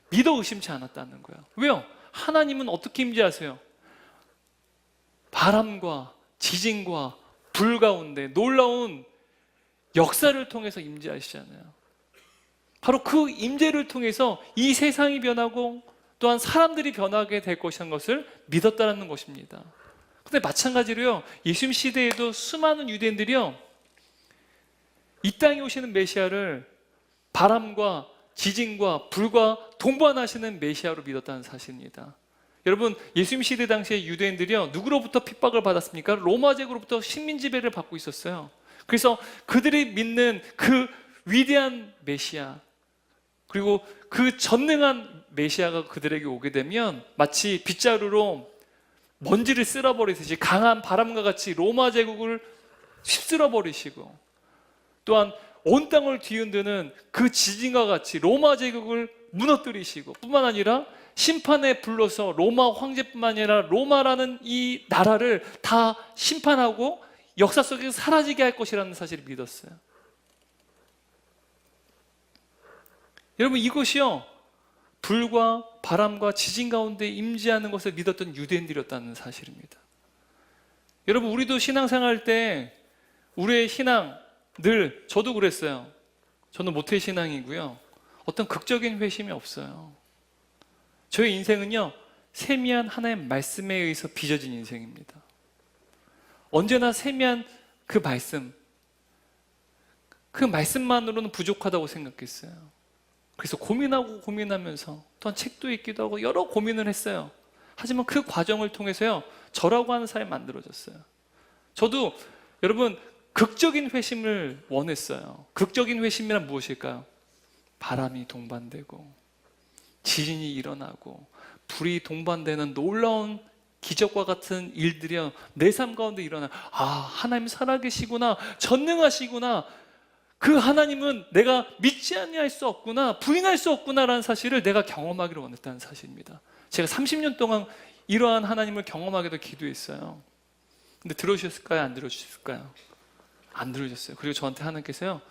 믿어 의심치 않았다는 거예요. 왜요? 하나님은 어떻게 임재하세요? 바람과 지진과 불 가운데 놀라운 역사를 통해서 임재하시잖아요. 바로 그 임재를 통해서 이 세상이 변하고 또한 사람들이 변하게 될 것이라는 것을 믿었다는 것입니다. 근데 마찬가지로요, 예수님 시대에도 수많은 유대인들이요, 이 땅에 오시는 메시아를 바람과 지진과 불과 동반하시는 메시아로 믿었다는 사실입니다. 여러분, 예수님 시대 당시에 유대인들이요, 누구로부터 핍박을 받았습니까? 로마 제국으로부터 식민 지배를 받고 있었어요. 그래서 그들이 믿는 그 위대한 메시아, 그리고 그 전능한 메시아가 그들에게 오게 되면 마치 빗자루로 먼지를 쓸어버리듯이 강한 바람과 같이 로마 제국을 휩쓸어 버리시고 또한 온 땅을 뒤흔드는 그 지진과 같이 로마 제국을 무너뜨리시고 뿐만 아니라 심판에 불러서 로마 황제뿐만 아니라 로마라는 이 나라를 다 심판하고 역사 속에서 사라지게 할 것이라는 사실을 믿었어요. 여러분 이것이요, 불과 바람과 지진 가운데 임재하는 것을 믿었던 유대인들이었다는 사실입니다. 여러분 우리도 신앙생활 때 우리의 신앙 늘, 저도 그랬어요. 저는 모태신앙이고요, 어떤 극적인 회심이 없어요. 저의 인생은요, 세미한 하나님의 말씀에 의해서 빚어진 인생입니다. 언제나 세미한 그 말씀만으로는 부족하다고 생각했어요. 그래서 고민하고 고민하면서 또한 책도 읽기도 하고 여러 고민을 했어요. 하지만 그 과정을 통해서요, 저라고 하는 사람이 만들어졌어요. 저도 여러분 극적인 회심을 원했어요. 극적인 회심이란 무엇일까요? 바람이 동반되고 지진이 일어나고 불이 동반되는 놀라운 기적과 같은 일들이요, 내 삶 가운데 일어나, 아, 하나님 살아계시구나, 전능하시구나, 그 하나님은 내가 믿지 아니할 수 없구나, 부인할 수 없구나라는 사실을 내가 경험하기를 원했다는 사실입니다. 제가 30년 동안 이러한 하나님을 경험하기도 기도했어요. 근데 들어주셨을까요? 안 들어주셨을까요? 안 들어주셨어요. 그리고 저한테 하나님께서요,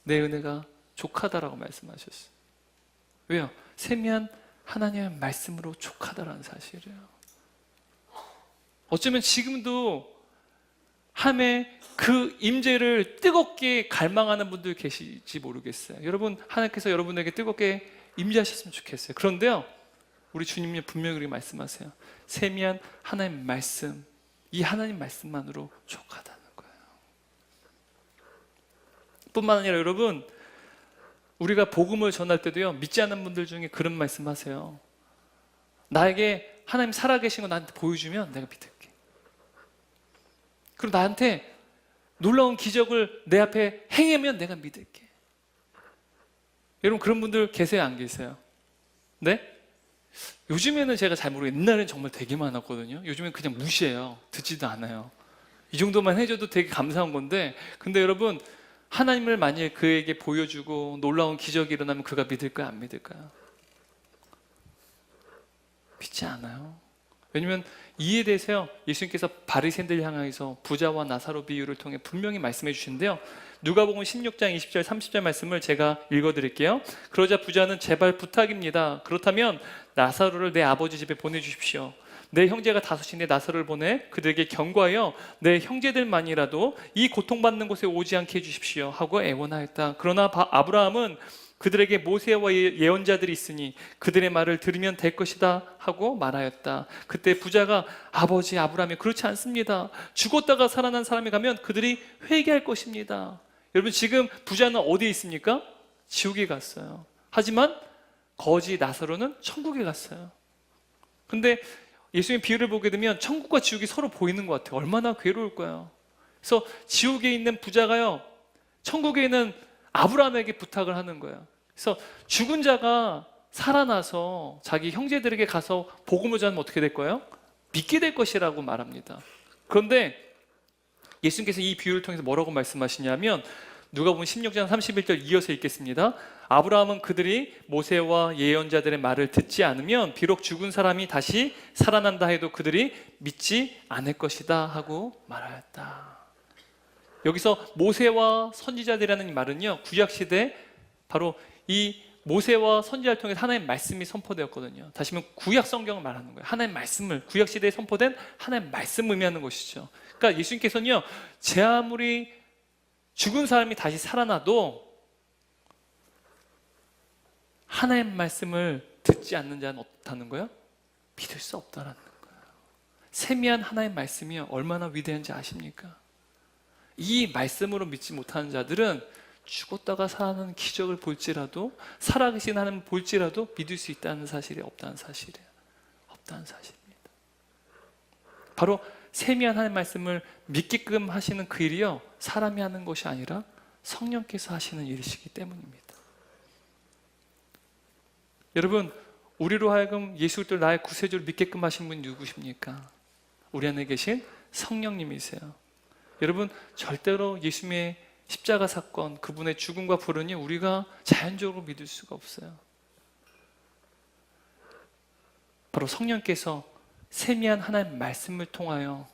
내 은혜가 족하다라고 말씀하셨어요. 왜요? 세미한 하나님의 말씀으로 족하다라는 사실이에요. 어쩌면 지금도 함의 그 임재를 뜨겁게 갈망하는 분들 계실지 모르겠어요. 여러분, 하나님께서 여러분에게 뜨겁게 임재하셨으면 좋겠어요. 그런데요, 우리 주님이 분명히 그렇게 말씀하세요. 세미한 하나님의 말씀, 이 하나님 말씀만으로 족하다는 거예요. 뿐만 아니라 여러분, 우리가 복음을 전할 때도요, 믿지 않는 분들 중에 그런 말씀 하세요. 나에게 하나님 살아계신 거 나한테 보여주면 내가 믿을게. 그리고 나한테 놀라운 기적을 내 앞에 행하면 내가 믿을게. 여러분, 그런 분들 계세요, 안 계세요? 네? 요즘에는 제가 잘 모르겠어요. 옛날에는 정말 되게 많았거든요. 요즘엔 그냥 무시해요. 듣지도 않아요. 이 정도만 해줘도 되게 감사한 건데, 근데 여러분, 하나님을 만일 그에게 보여주고 놀라운 기적이 일어나면 그가 믿을까요, 안 믿을까요? 믿지 않아요. 왜냐면 이에 대해서요, 예수님께서 바리새인들 향해서 부자와 나사로 비유를 통해 분명히 말씀해 주시는데요, 누가복음 16장 20절 30절 말씀을 제가 읽어드릴게요. 그러자 부자는 제발 부탁입니다. 그렇다면 나사로를 내 아버지 집에 보내주십시오. 내 형제가 다섯인데 나사로를 보내 그들에게 경고하여 내 형제들만이라도 이 고통받는 곳에 오지 않게 해주십시오 하고 애원하였다. 그러나 아브라함은 그들에게 모세와 예언자들이 있으니 그들의 말을 들으면 될 것이다 하고 말하였다. 그때 부자가 아버지 아브라함이 그렇지 않습니다. 죽었다가 살아난 사람이 가면 그들이 회개할 것입니다. 여러분, 지금 부자는 어디에 있습니까? 지옥에 갔어요. 하지만 거지 나사로는 천국에 갔어요. 근데 예수님 비유를 보게 되면 천국과 지옥이 서로 보이는 것 같아요. 얼마나 괴로울까요? 그래서 지옥에 있는 부자가요, 천국에 있는 아브라함에게 부탁을 하는 거예요. 그래서 죽은 자가 살아나서 자기 형제들에게 가서 복음을 전하면 어떻게 될 거예요? 믿게 될 것이라고 말합니다. 그런데 예수님께서 이 비유를 통해서 뭐라고 말씀하시냐면, 누가복음 16장 31절 이어서 읽겠습니다. 아브라함은 그들이 모세와 예언자들의 말을 듣지 않으면 비록 죽은 사람이 다시 살아난다 해도 그들이 믿지 않을 것이다 하고 말하였다. 여기서 모세와 선지자들이라는 말은요, 구약시대 바로 이 모세와 선지자를 통해 하나님의 말씀이 선포되었거든요. 다시 말하면 구약 성경을 말하는 거예요. 하나님의 말씀을, 구약시대에 선포된 하나님의 말씀을 의미하는 것이죠. 그러니까 예수님께서는요, 제 아무리 죽은 사람이 다시 살아나도 하나님의 말씀을 듣지 않는 자는 어떻다는 거예요? 믿을 수 없다라는 거예요. 세미한 하나님의 말씀이 얼마나 위대한지 아십니까? 이 말씀으로 믿지 못하는 자들은 죽었다가 살아나는 기적을 볼지라도, 살아계신 하나님을 볼지라도 믿을 수 있다는 사실이 없다는 사실이에요. 없다는 사실입니다. 바로 세미한 하나님의 말씀을 믿게끔 하시는 그 일이요, 사람이 하는 것이 아니라 성령께서 하시는 일이시기 때문입니다. 여러분, 우리로 하여금 예수 그리스도를 나의 구세주로 믿게끔 하신 분이 누구십니까? 우리 안에 계신 성령님이세요. 여러분, 절대로 예수님의 십자가 사건, 그분의 죽음과 부활은요, 우리가 자연적으로 믿을 수가 없어요. 바로 성령께서 세미한 하나님의 말씀을 통하여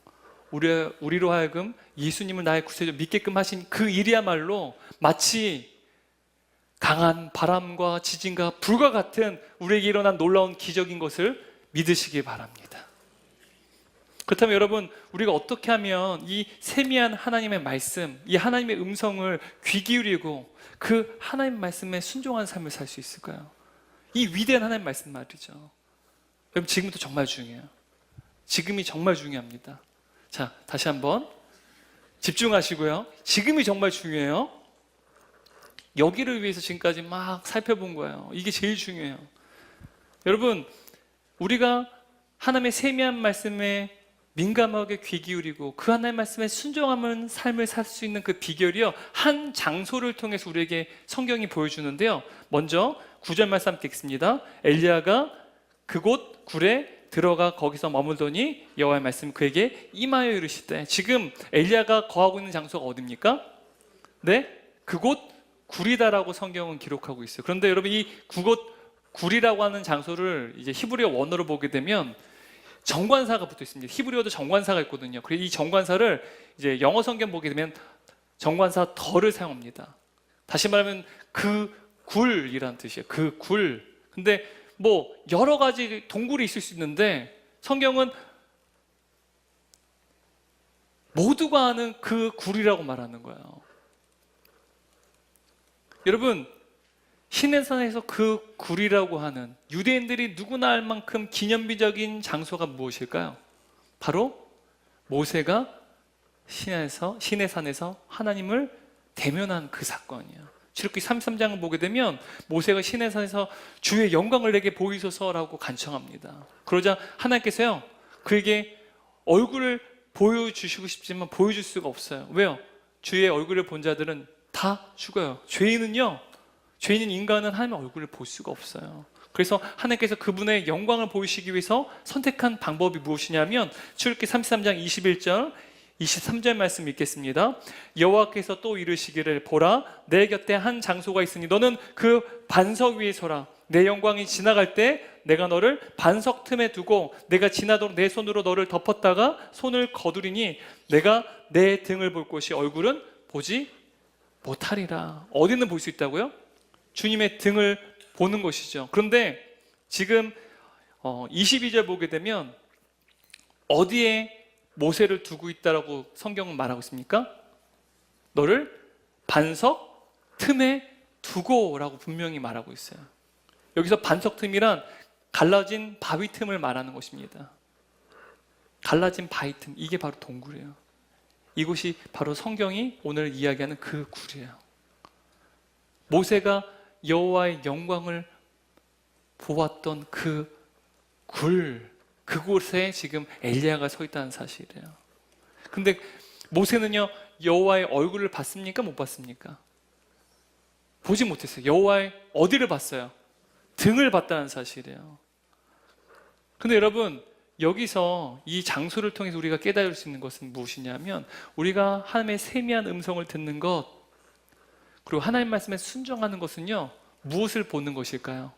우리로 하여금 예수님을 나의 구세주로 믿게끔 하신 그 일이야말로 마치 강한 바람과 지진과 불과 같은 우리에게 일어난 놀라운 기적인 것을 믿으시기 바랍니다. 그렇다면 여러분, 우리가 어떻게 하면 이 세미한 하나님의 말씀, 이 하나님의 음성을 귀 기울이고 그 하나님의 말씀에 순종한 삶을 살 수 있을까요? 이 위대한 하나님의 말씀 말이죠. 여러분, 지금부터 정말 중요해요. 지금이 정말 중요합니다. 자, 다시 한번 집중하시고요. 지금이 정말 중요해요. 여기를 위해서 지금까지 막 살펴본 거예요. 이게 제일 중요해요. 여러분, 우리가 하나님의 세미한 말씀에 민감하게 귀 기울이고 그 하나님의 말씀에 순종하는 삶을 살 수 있는 그 비결이요, 한 장소를 통해서 우리에게 성경이 보여주는데요. 먼저 9절 말씀 함께 읽습니다. 엘리야가 그곳 굴에 들어가 거기서 머물더니 여호와의 말씀 그에게 임하여 이르시되. 지금 엘리야가 거하고 있는 장소가 어디입니까? 네, 그곳 굴이다라고 성경은 기록하고 있어요. 그런데 여러분, 이 그곳 굴이라고 하는 장소를 이제 히브리어 원어로 보게 되면 정관사가 붙어 있습니다. 히브리어도 정관사가 있거든요. 그래서 이 정관사를 이제 영어 성경 보게 되면 정관사 더를 사용합니다. 다시 말하면 그 굴이라는 뜻이에요. 그 굴. 근데 뭐 여러 가지 동굴이 있을 수 있는데 성경은 모두가 아는 그 굴이라고 말하는 거예요. 여러분, 시내산에서 그 굴이라고 하는 유대인들이 누구나 알 만큼 기념비적인 장소가 무엇일까요? 바로 모세가 신의 산에서 하나님을 대면한 그 사건이야. 출애굽기 33장을 보게 되면 모세가 신의 산에서 주의 영광을 내게 보이소서라고 간청합니다. 그러자 하나님께서요, 그에게 얼굴을 보여주시고 싶지만 보여줄 수가 없어요. 왜요? 주의 얼굴을 본 자들은 다 죽어요. 죄인인 인간은 하나님의 얼굴을 볼 수가 없어요. 그래서 하나님께서 그분의 영광을 보이시기 위해서 선택한 방법이 무엇이냐면 출애굽기 33장 21절 23절 말씀 읽겠습니다. 여호와께서 또 이르시기를, 보라, 내 곁에 한 장소가 있으니 너는 그 반석 위에 서라. 내 영광이 지나갈 때 내가 너를 반석 틈에 두고 내가 지나도록 내 손으로 너를 덮었다가 손을 거두리니 내가 내 등을 볼 곳이 얼굴은 보지 못하리라. 어디는 볼 수 있다고요? 주님의 등을 보는 것이죠. 그런데 지금 22절 보게 되면 어디에 모세를 두고 있다라고 성경은 말하고 있습니까? 너를 반석 틈에 두고라고 분명히 말하고 있어요. 여기서 반석 틈이란 갈라진 바위 틈을 말하는 것입니다. 갈라진 바위 틈, 이게 바로 동굴이에요. 이곳이 바로 성경이 오늘 이야기하는 그 굴이에요. 모세가 여호와의 영광을 보았던 그 굴, 그곳에 지금 엘리야가 서 있다는 사실이에요. 근데 모세는요, 여호와의 얼굴을 봤습니까? 못 봤습니까? 보지 못했어요. 여호와의 어디를 봤어요? 등을 봤다는 사실이에요. 근데 여러분, 여기서 이 장소를 통해서 우리가 깨달을 수 있는 것은 무엇이냐면, 우리가 하나님의 세미한 음성을 듣는 것, 그리고 하나님 말씀에 순종하는 것은요, 무엇을 보는 것일까요?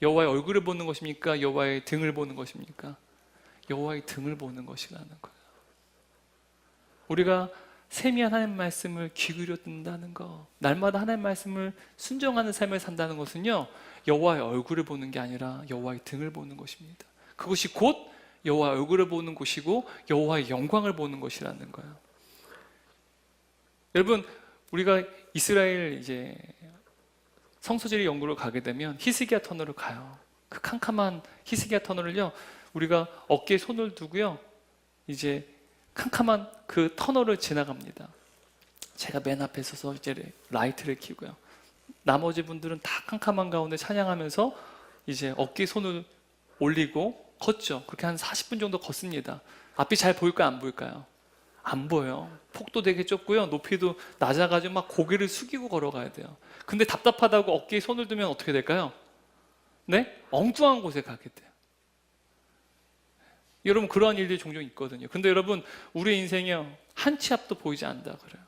여호와의 얼굴을 보는 것입니까? 여호와의 등을 보는 것입니까? 여호와의 등을 보는 것이라는 거예요. 우리가 세미한 하나님 말씀을 귀 기울여 듣는다는 것, 날마다 하나님 말씀을 순종하는 삶을 산다는 것은요, 여호와의 얼굴을 보는 게 아니라 여호와의 등을 보는 것입니다. 그것이 곧 여호와의 얼굴을 보는 곳이고 여호와의 영광을 보는 것이라는 거예요. 여러분, 우리가 이스라엘 이제 성소지리 연구를 가게 되면 히스기야 터널을 가요. 그 캄캄한 히스기야 터널을요, 우리가 어깨에 손을 두고요, 이제 캄캄한 그 터널을 지나갑니다. 제가 맨 앞에 서서 이제 라이트를 켜고요, 나머지 분들은 다 캄캄한 가운데 찬양하면서 이제 어깨에 손을 올리고 걷죠. 그렇게 한 40분 정도 걷습니다. 앞이 잘 보일까요? 안 보일까요? 안 보여요. 폭도 되게 좁고요, 높이도 낮아가지고 막 고개를 숙이고 걸어가야 돼요. 근데 답답하다고 어깨에 손을 두면 어떻게 될까요? 네? 엉뚱한 곳에 가게 돼요. 여러분, 그러한 일들이 종종 있거든요. 근데 여러분, 우리 인생이요, 한 치 앞도 보이지 않는다 그래요.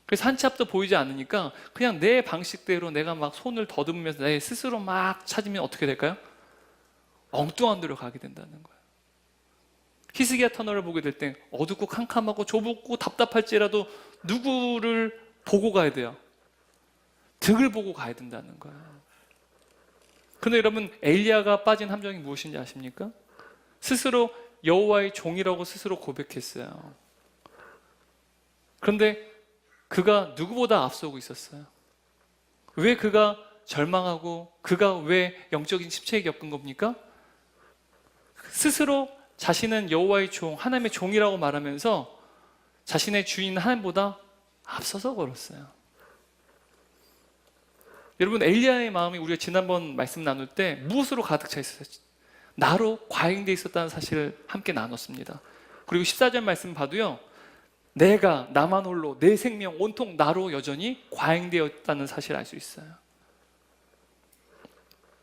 그래서 한 치 앞도 보이지 않으니까 그냥 내 방식대로 내가 막 손을 더듬으면서 내 스스로 막 찾으면 어떻게 될까요? 엉뚱한 데로 가게 된다는 거예요. 히스기야 터널을 보게 될 때 어둡고 캄캄하고 좁고 답답할지라도 누구를 보고 가야 돼요? 등을 보고 가야 된다는 거예요. 그런데 여러분, 엘리야가 빠진 함정이 무엇인지 아십니까? 스스로 여호와의 종이라고 스스로 고백했어요. 그런데 그가 누구보다 앞서고 있었어요. 왜 그가 절망하고 그가 왜 영적인 침체에 겪은 겁니까? 스스로 자신은 여호와의 종, 하나님의 종이라고 말하면서 자신의 주인 하나님보다 앞서서 걸었어요. 여러분, 엘리야의 마음이 우리가 지난번 말씀 나눌 때 무엇으로 가득 차 있었어요? 나로 과잉되어 있었다는 사실을 함께 나눴습니다. 그리고 14절 말씀 봐도요, 내가 나만 홀로 내 생명 온통 나로 여전히 과잉되었다는 사실을 알 수 있어요.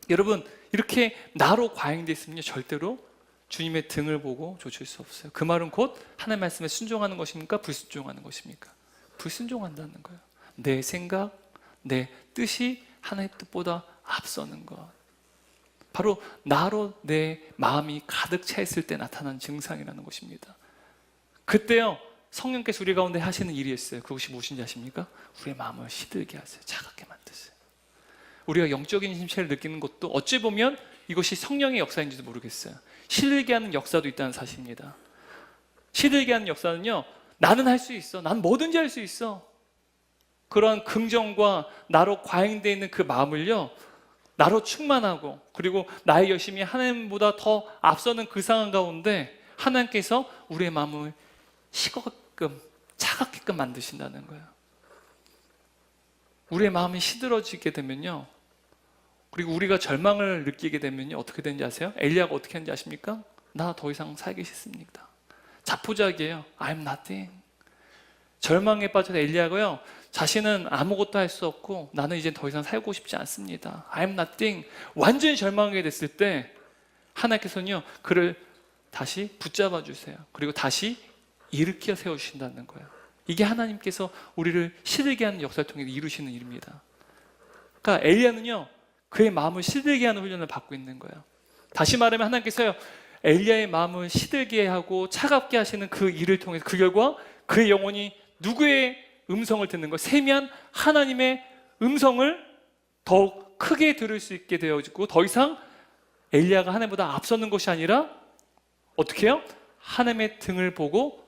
여러분, 이렇게 나로 과잉되어 있으면 절대로 주님의 등을 보고 좇을 수 없어요. 그 말은 곧 하나님의 말씀에 순종하는 것입니까? 불순종하는 것입니까? 불순종한다는 거예요. 내 생각, 내 뜻이 하나님의 뜻보다 앞서는 것, 바로 나로 내 마음이 가득 차 있을 때 나타나는 증상이라는 것입니다. 그때요, 성령께서 우리 가운데 하시는 일이 있어요. 그것이 무엇인지 아십니까? 우리의 마음을 시들게 하세요. 차갑게 만드세요. 우리가 영적인 침체를 느끼는 것도 어찌 보면 이것이 성령의 역사인지도 모르겠어요. 시들게 하는 역사도 있다는 사실입니다. 시들게 하는 역사는요, 나는 할 수 있어, 난 뭐든지 할 수 있어, 그런 긍정과 나로 과잉되어 있는 그 마음을요, 나로 충만하고 그리고 나의 열심이 하나님보다 더 앞서는 그 상황 가운데 하나님께서 우리의 마음을 식어게끔 차갑게끔 만드신다는 거예요. 우리의 마음이 시들어지게 되면요, 그리고 우리가 절망을 느끼게 되면요, 어떻게 되는지 아세요? 엘리야가 어떻게 하는지 아십니까? 나 더 이상 살기 싫습니다. 자포자기예요. I'm nothing. 절망에 빠진 엘리야가요, 자신은 아무것도 할 수 없고 나는 이제 더 이상 살고 싶지 않습니다. I'm nothing. 완전히 절망하게 됐을 때 하나님께서는요, 그를 다시 붙잡아 주세요. 그리고 다시 일으켜 세우신다는 거예요. 이게 하나님께서 우리를 시들게 하는 역사를 통해 이루시는 일입니다. 그러니까 엘리야는요, 그의 마음을 시들게 하는 훈련을 받고 있는 거예요. 다시 말하면 하나님께서요, 엘리야의 마음을 시들게 하고 차갑게 하시는 그 일을 통해서 그 결과 그의 영혼이 누구의 음성을 듣는 거? 세미한 하나님의 음성을 더욱 크게 들을 수 있게 되어지고, 더 이상 엘리야가 하나님보다 앞서는 것이 아니라 어떻게 해요? 하나님의 등을 보고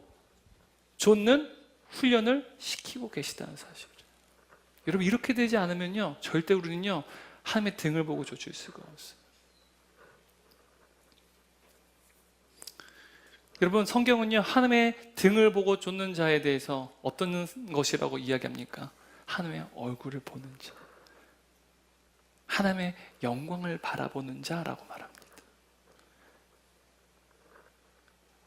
좇는 훈련을 시키고 계시다는 사실. 여러분, 이렇게 되지 않으면요, 절대 우리는요, 하나님의 등을 보고 좇을 수가 없어요. 여러분, 성경은요, 하나님의 등을 보고 좇는 자에 대해서 어떤 것이라고 이야기합니까? 하나님의 얼굴을 보는 자, 하나님의 영광을 바라보는 자라고 말합니다.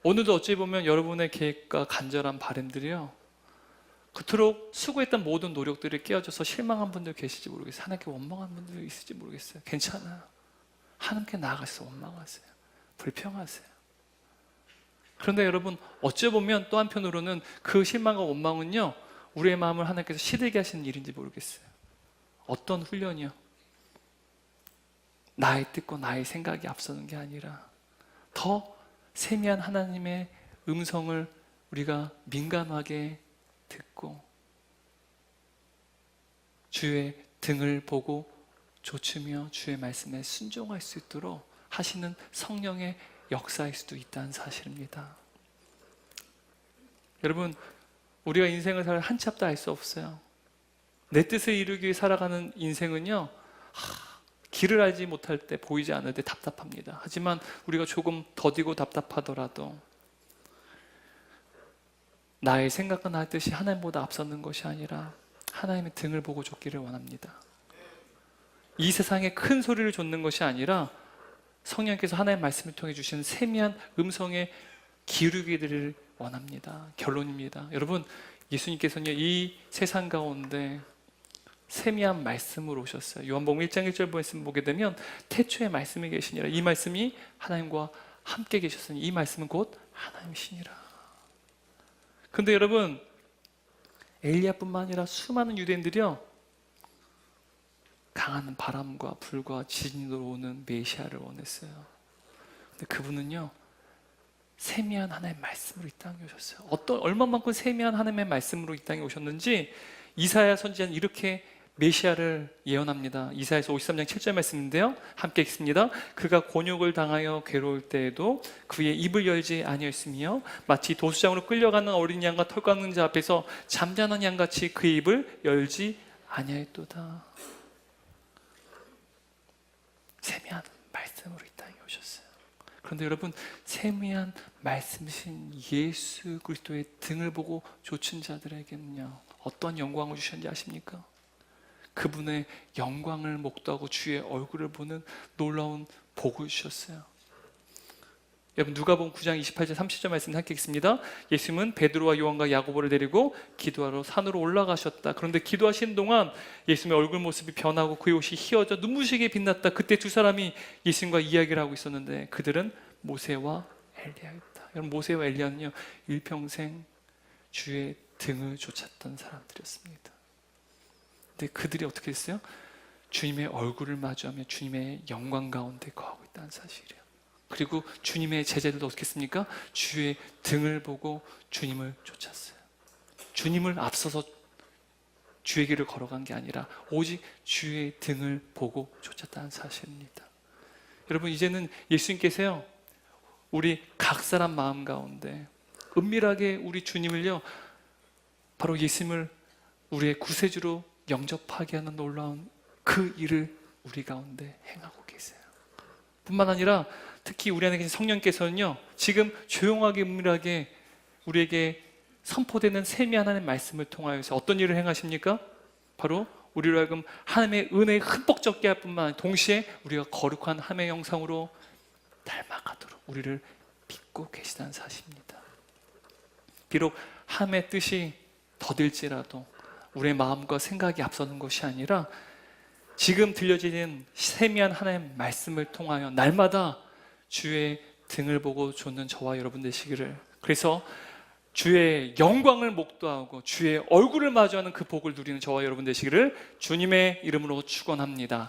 오늘도 어찌 보면 여러분의 계획과 간절한 바람들이요, 그토록 수고했던 모든 노력들이 깨어져서 실망한 분들 계실지 모르겠어요. 하나님께 원망한 분들 있을지 모르겠어요. 괜찮아요. 하나님께 나아가서 원망하세요. 불평하세요. 그런데 여러분, 어찌 보면 또 한편으로는 그 실망과 원망은요, 우리의 마음을 하나님께서 시들게 하시는 일인지 모르겠어요. 어떤 훈련이요? 나의 뜻과 나의 생각이 앞서는 게 아니라 더 세미한 하나님의 음성을 우리가 민감하게 듣고 주의 등을 보고 좇으며 주의 말씀에 순종할 수 있도록 하시는 성령의 역사일 수도 있다는 사실입니다. 여러분, 우리가 인생을 살 한 치 앞도 알 수 없어요. 내 뜻을 이루기 위해 살아가는 인생은요, 길을 알지 못할 때, 보이지 않을 때 답답합니다. 하지만 우리가 조금 더디고 답답하더라도 나의 생각과 나의 뜻이 하나님보다 앞서는 것이 아니라 하나님의 등을 보고 좇기를 원합니다. 이 세상에 큰 소리를 좇는 것이 아니라 성령께서 하나님의 말씀을 통해 주시는 세미한 음성에 기울이기를 원합니다. 결론입니다. 여러분, 예수님께서는 이 세상 가운데 세미한 말씀으로 오셨어요. 요한복음 1장 1절 말씀 보게 되면 태초에 말씀이 계시니라. 이 말씀이 하나님과 함께 계셨으니 이 말씀은 곧 하나님이시니라. 근데 여러분, 엘리야뿐만 아니라 수많은 유대인들이요, 강한 바람과 불과 지진으로 오는 메시아를 원했어요. 근데 그분은요, 세미한 하나님의 말씀으로 이 땅에 오셨어요. 얼마만큼 세미한 하나님의 말씀으로 이 땅에 오셨는지 이사야 선지자는 이렇게 메시아를 예언합니다. 이사야서 53장 7절 말씀인데요, 함께 읽습니다. 그가 곤욕을 당하여 괴로울 때에도 그의 입을 열지 아니하였으며 마치 도수장으로 끌려가는 어린 양과 털 깎는 자 앞에서 잠자는 양같이 그의 입을 열지 아니하였도다. 세미한 말씀으로 이 땅에 오셨어요. 그런데 여러분, 세미한 말씀이신 예수 그리스도의 등을 보고 좇은 자들에게는요, 어떤 영광을 주셨는지 아십니까? 그분의 영광을 목도하고 주의 얼굴을 보는 놀라운 복을 주셨어요. 여러분, 누가복음 9장 28절 30절 말씀 함께 읽습니다. 예수님은 베드로와 요한과 야고보를 데리고 기도하러 산으로 올라가셨다. 그런데 기도하시는 동안 예수님의 얼굴 모습이 변하고 그의 옷이 휘어져 눈부시게 빛났다. 그때 두 사람이 예수님과 이야기를 하고 있었는데 그들은 모세와 엘리야였다. 여러분, 모세와 엘리야는요, 일평생 주의 등을 좇았던 사람들이었습니다. 근데 그들이 어떻게 했어요? 주님의 얼굴을 마주하며 주님의 영광 가운데 거하고 있다는 사실이에요. 그리고 주님의 제자들도 어떻게 했습니까? 주의 등을 보고 주님을 쫓았어요. 주님을 앞서서 주의 길을 걸어간 게 아니라 오직 주의 등을 보고 쫓았다는 사실입니다. 여러분, 이제는 예수님께서요, 우리 각 사람 마음 가운데 은밀하게 우리 주님을요, 바로 예수님을 우리의 구세주로 영접하게 하는 놀라운 그 일을 우리 가운데 행하고 계세요. 뿐만 아니라 특히 우리 안에 계신 성령께서는요, 지금 조용하게 은밀하게 우리에게 선포되는 세미한 하나님의 말씀을 통하여서 어떤 일을 행하십니까? 바로 우리로 하여금 하나님의 은혜에 흠뻑 젖게 할 뿐만 아니라 동시에 우리가 거룩한 하나님의 형상으로 닮아가도록 우리를 빚고 계시다는 사실입니다. 비록 하나님의 뜻이 더딜지라도 우리의 마음과 생각이 앞서는 것이 아니라 지금 들려지는 세미한 하나님의 말씀을 통하여 날마다 주의 등을 보고 좇는 저와 여러분 되시기를, 그래서 주의 영광을 목도하고 주의 얼굴을 마주하는 그 복을 누리는 저와 여러분 되시기를 주님의 이름으로 축원합니다.